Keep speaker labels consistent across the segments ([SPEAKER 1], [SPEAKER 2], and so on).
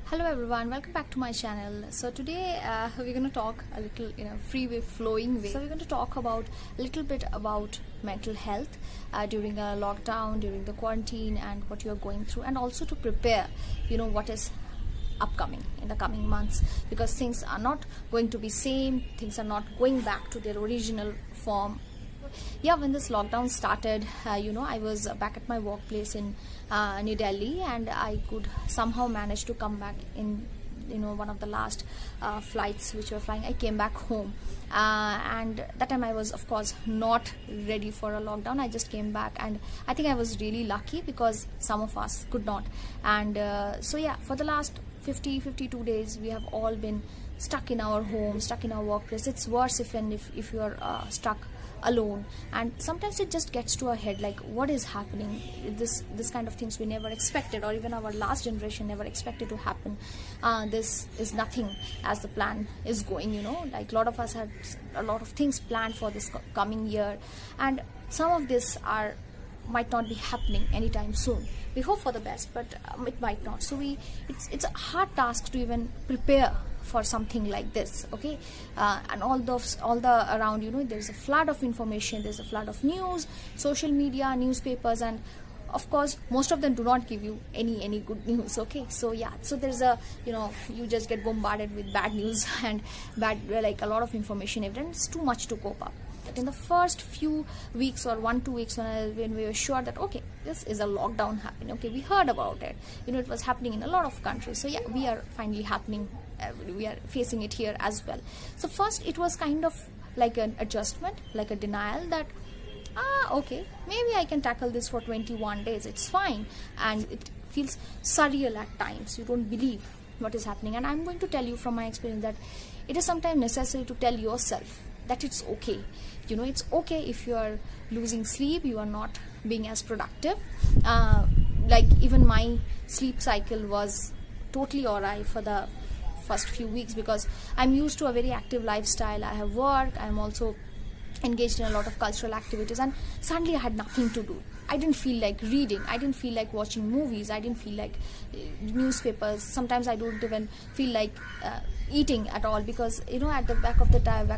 [SPEAKER 1] Hello everyone, welcome back to my channel. So today we're going to talk a little in a free way, flowing way. So we're going to talk about a little bit about mental health during a lockdown, during the quarantine, and what you're going through, and also to prepare, what is upcoming in the coming months, because things are not going to be same, things are not going back to their original form. Yeah, when this lockdown started, I was back at my workplace in New Delhi, and I could somehow manage to come back in one of the last flights which were flying. I came back home, and that time I was of course not ready for a lockdown. I just came back, and I think I was really lucky because some of us could not. And so yeah, for the last 52 days we have all been stuck in our home, stuck in our workplace. It's worse if you are stuck alone, and sometimes it just gets to our head like, what is happening? This kind of things we never expected, or even our last generation never expected to happen. This is nothing as the plan is going, like a lot of us had a lot of things planned for this coming year, and some of this might not be happening anytime soon. We hope for the best, but it might not. So it's a hard task to even prepare for something like this, okay? And all the around, there's a flood of information, there's a flood of news, social media, newspapers, and of course most of them do not give you any good news, okay? So yeah, so there's you just get bombarded with bad news and like a lot of information. It's too much to cope up. In the first few weeks or 1-2 weeks, when we were sure that okay, this is a lockdown happening, okay, we heard about it, it was happening in a lot of countries. So yeah, we are finally happening, we are facing it here as well. So first it was kind of like an adjustment, like a denial that okay, maybe I can tackle this for 21 days, it's fine. And it feels surreal at times. You don't believe what is happening. And I'm going to tell you from my experience that it is sometimes necessary to tell yourself that it's okay. It's okay if you are losing sleep, you are not being as productive. Like even my sleep cycle was totally alright for the first few weeks, because I'm used to a very active lifestyle. I have work, I'm also engaged in a lot of cultural activities, and suddenly I had nothing to do. I didn't feel like reading, I didn't feel like watching movies, I didn't feel like newspapers. Sometimes I don't even feel like eating at all, because at the back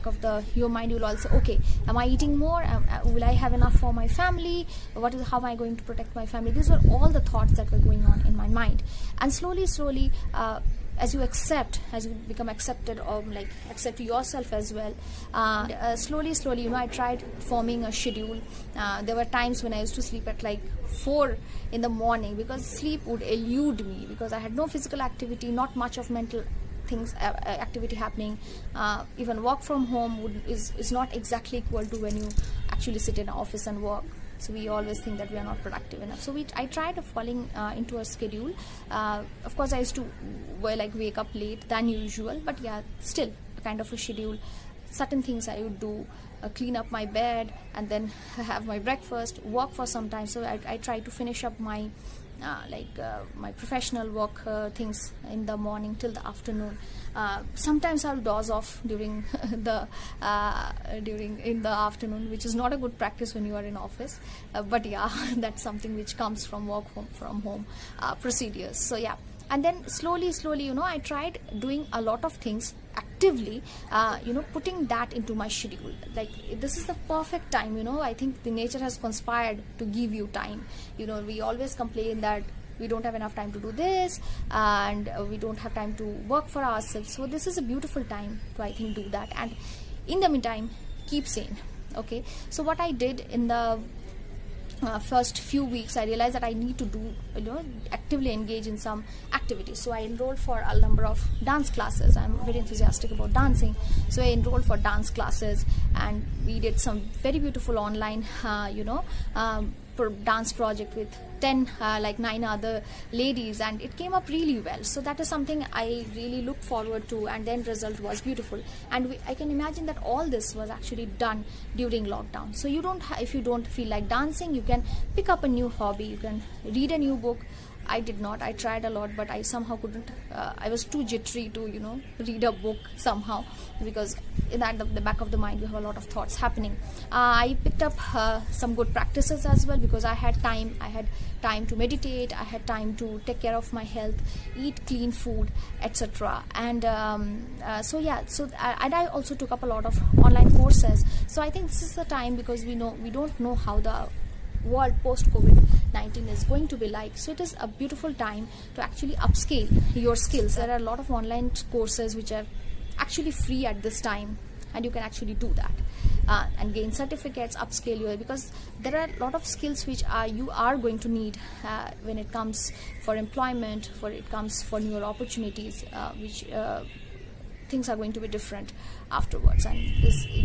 [SPEAKER 1] of your mind you'll also, okay, am I eating more? Will I have enough for my family? How am I going to protect my family? These were all the thoughts that were going on in my mind. And slowly as you become accepted, or like accept yourself as well, slowly I tried forming a schedule. There were times when I used to sleep at like 4 in the morning, because sleep would elude me, because I had no physical activity, not much of mental things, activity happening. Even work from home is not exactly equal to when you actually sit in an office and work. So we always think that we are not productive enough. So I tried falling into a schedule. Of course, I used to wake up late than usual, but yeah, still a kind of a schedule. Certain things I would do, clean up my bed, and then have my breakfast, work for some time. So I try to finish up my my professional work things in the morning till the afternoon. Sometimes I'll doze off during in the afternoon, which is not a good practice when you are in office, but yeah, that's something which comes from from home procedures. So yeah, and then slowly I tried doing a lot of things actively, putting that into my schedule. Like, this is the perfect time. I think the nature has conspired to give you time. We always complain that we don't have enough time to do this, and we don't have time to work for ourselves. So this is a beautiful time to, I think, do that. And in the meantime, keep sane. Okay, so what I did in the first few weeks, I realized that I need to do, actively engage in some activities. So I enrolled for a number of dance classes. I'm very enthusiastic about dancing, so I enrolled for dance classes, and we did some very beautiful online dance project with 9 other ladies, and it came up really well. So that is something I really looked forward to, and then result was beautiful. And I can imagine that all this was actually done during lockdown. So if you don't feel like dancing, you can pick up a new hobby, you can read a new book. I did not. I tried a lot, but I somehow couldn't. I was too jittery to, read a book somehow, because in the back of the mind, we have a lot of thoughts happening. I picked up some good practices as well, because I had time. I had time to meditate. I had time to take care of my health, eat clean food, etc. And and I also took up a lot of online courses. So I think this is the time, because we don't know how the world post COVID-19 is going to be like. So it is a beautiful time to actually upscale your skills. There are a lot of online courses which are actually free at this time, and you can actually do that and gain certificates, upscale your, because there are a lot of skills which you are going to need when it comes for employment, for newer opportunities, which things are going to be different afterwards, and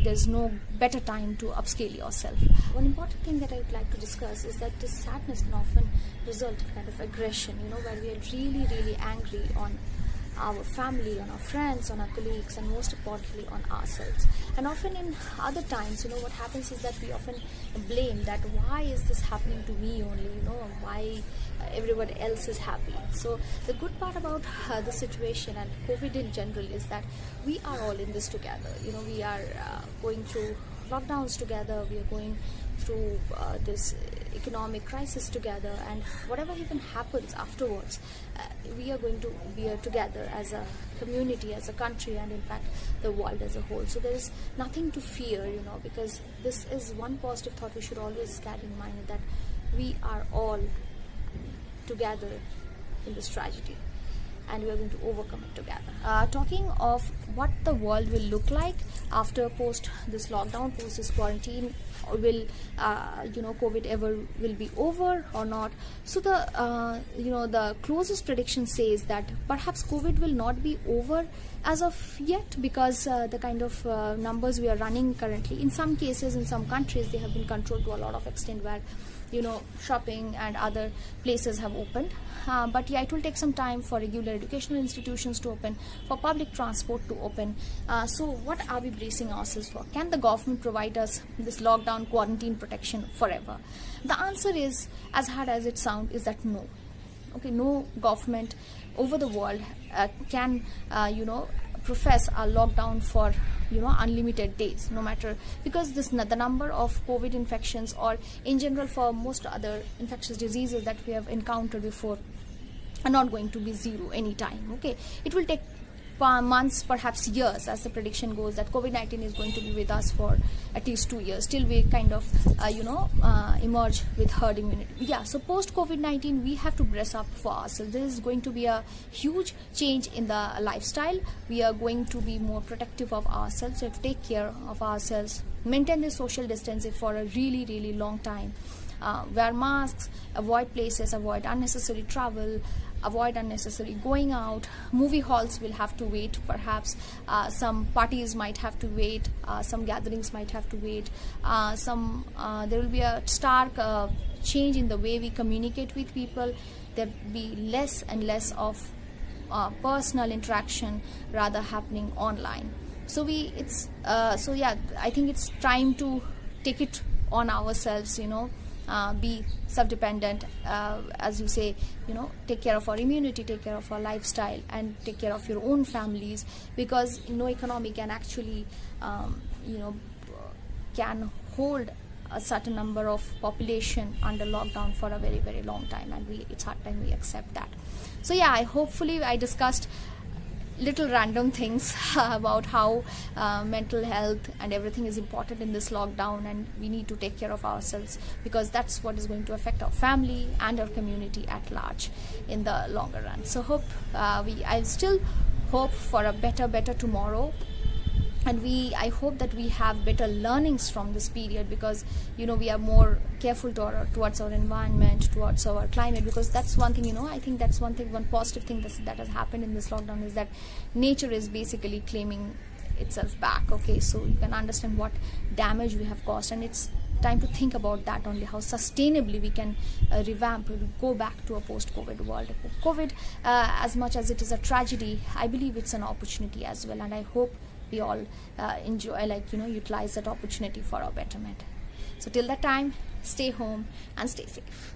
[SPEAKER 1] there's no better time to upscale yourself. One important thing that I would like to discuss is that this sadness can often result in kind of aggression, where we are really, really angry on our family, on our friends, on our colleagues, and most importantly on ourselves. And often in other times, what happens is that we often blame that why is this happening to me only, why everyone else is happy. So the good part about the situation and COVID in general is that we are all in this together. We are going through lockdowns together, we are going through this economic crisis together, and whatever even happens afterwards, we are going to be together as a community, as a country, and in fact the world as a whole. So there is nothing to fear, because this is one positive thought we should always carry in mind, that we are all together in this tragedy, and we are going to overcome it together. Talking of what the world will look like after post this lockdown, post this quarantine, will COVID ever will be over or not? So the closest prediction says that perhaps COVID will not be over as of yet, because the kind of numbers we are running currently, in some cases, in some countries, they have been controlled to a lot of extent, where shopping and other places have opened. But yeah, it will take some time for regular educational institutions to open, for public transport to open. So what are we bracing ourselves for? Can the government provide us this lockdown quarantine protection forever? The answer is, as hard as it sounds, is that no. Okay, no government over the world can profess a lockdown for unlimited days, no matter, because the number of COVID infections, or in general for most other infectious diseases that we have encountered before, are not going to be zero anytime. Okay, it will take months, perhaps years, as the prediction goes, that COVID-19 is going to be with us for at least 2 years till we kind of emerge with herd immunity. Yeah, so post COVID-19 we have to brace up for ourselves. There is going to be a huge change in the lifestyle. We are going to be more protective of ourselves. We have to take care of ourselves, maintain the social distancing for a really, really long time, wear masks, avoid places, avoid unnecessary travel, avoid unnecessary going out. Movie halls will have to wait, perhaps some parties might have to wait, some gatherings might have to wait, there will be a stark change in the way we communicate with people. There will be less and less of personal interaction rather happening online. So I think it's time to take it on ourselves, be self-dependent, as you say, take care of our immunity, take care of our lifestyle, and take care of your own families, because no economy can actually can hold a certain number of population under lockdown for a very, very long time, and it's hard time we accept that. So yeah, hopefully I discussed little random things about how mental health and everything is important in this lockdown, and we need to take care of ourselves, because that's what is going to affect our family and our community at large in the longer run. So I still hope for a better tomorrow, and I hope that we have better learnings from this period, because we are more careful towards our environment, towards our climate, because that's one thing, I think that's one positive thing that has happened in this lockdown, is that nature is basically claiming itself back. Okay, so you can understand what damage we have caused, and it's time to think about that only, how sustainably we can revamp, go back to a post-COVID world. COVID, as much as it is a tragedy, I believe it's an opportunity as well, and I hope we all utilize that opportunity for our betterment. So till that time, stay home and stay safe.